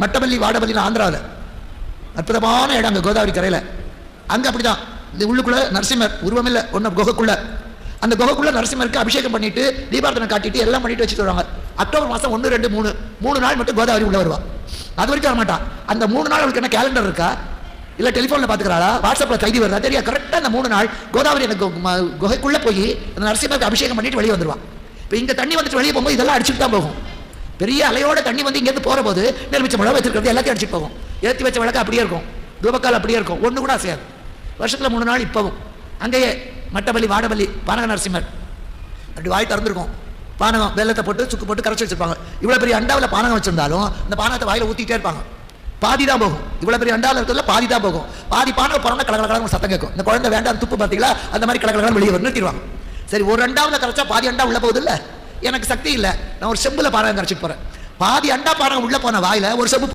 மட்டபள்ளி வாடபள்ளின்னு ஆந்திராவில் அற்புதமான இடம், அங்கே கோதாவரி கரையில். அங்கே அப்படிதான் இந்த உள்ளுக்குள்ள நரசிம்மர் உருவம் இல்லை ஒன்றும் குகைக்குள்ள. அந்த குகைக்குள்ள நரசிம்மருக்கு அபிஷேகம் பண்ணிட்டு தீபார்த்தனை காட்டிட்டு எல்லாம் பண்ணிட்டு வச்சுட்டு வருவாங்க. அக்டோபர் மாதம் 1, 2, 3 நாள் மட்டும் கோதாவரி உள்ள வருவா. அது வரைக்கும் வர மாட்டான். அந்த 3 நாள் அவளுக்கு என்ன கேலண்டர் இருக்கா, இல்லை டெலிஃபோனில் பார்த்துக்கிறாளா, வாட்ஸ்அப்பில் கைதி வருதா தெரியா? கரெக்டாக அந்த 3 நாள் கோதாவரி அந்த குகைக்குள்ளே போய் அந்த நரசிம்மருக்கு அபிஷேகம் பண்ணிட்டு வெளியே வந்துடுவான். இப்போ இங்கே தண்ணி வந்துட்டு வெளியே போகும்போது இதெல்லாம் அடிச்சுட்டு தான் போகும். பெரிய அலையோட தண்ணி வந்து இங்கேருந்து போகிற போது நெருமிச்ச மிளகா வச்சிருக்கிறது எல்லாத்தையும் அடிச்சுட்டு போகும். ஏற்றி வச்ச விளக்கு அப்படியே இருக்கும், தூபக்கால் அப்படியே இருக்கும், ஒன்று கூட அசையாது. வருஷத்தில் 3 நாள் இப்போவும் அங்கேயே மட்டபள்ளி வாடபள்ளி பானக நரசிம்மர் அப்படி வாய் திறந்துருக்கும். பானகம் வெள்ளத்தை போட்டு சுக்கு போட்டு கரைச்சி வச்சிருப்பாங்க. இவ்வளோ பெரிய அண்டாவில் பானகம் வச்சிருந்தாலும் அந்த பானகத்தை வாயில் ஊற்றிட்டே இருப்பாங்க. பாதி தான் போகும். இவ்வளோ பெரிய அண்டாவில் இருக்கிறதுல பாதி தான் போகும். பாதி பானகம் பிறந்த கலகலகலன்னு சத்தம் கேட்கும். இந்த குழந்தை வேண்டாம் துப்பு பார்த்தீங்களா, அந்த மாதிரி கலகலகலன்னு வெளியே வந்து நிறுத்திடுவாங்க. சரி, ஒரு அண்டாவில் கரைச்சா பாதி அண்டா உள்ள போகுது இல்லை, எனக்கு சக்தி இல்லை, நான் ஒரு செம்பில் பானகம் கரைச்சிட்டு போகிறேன். பாதி அண்டா பானகம் உள்ள போன வாயில் ஒரு செம்பு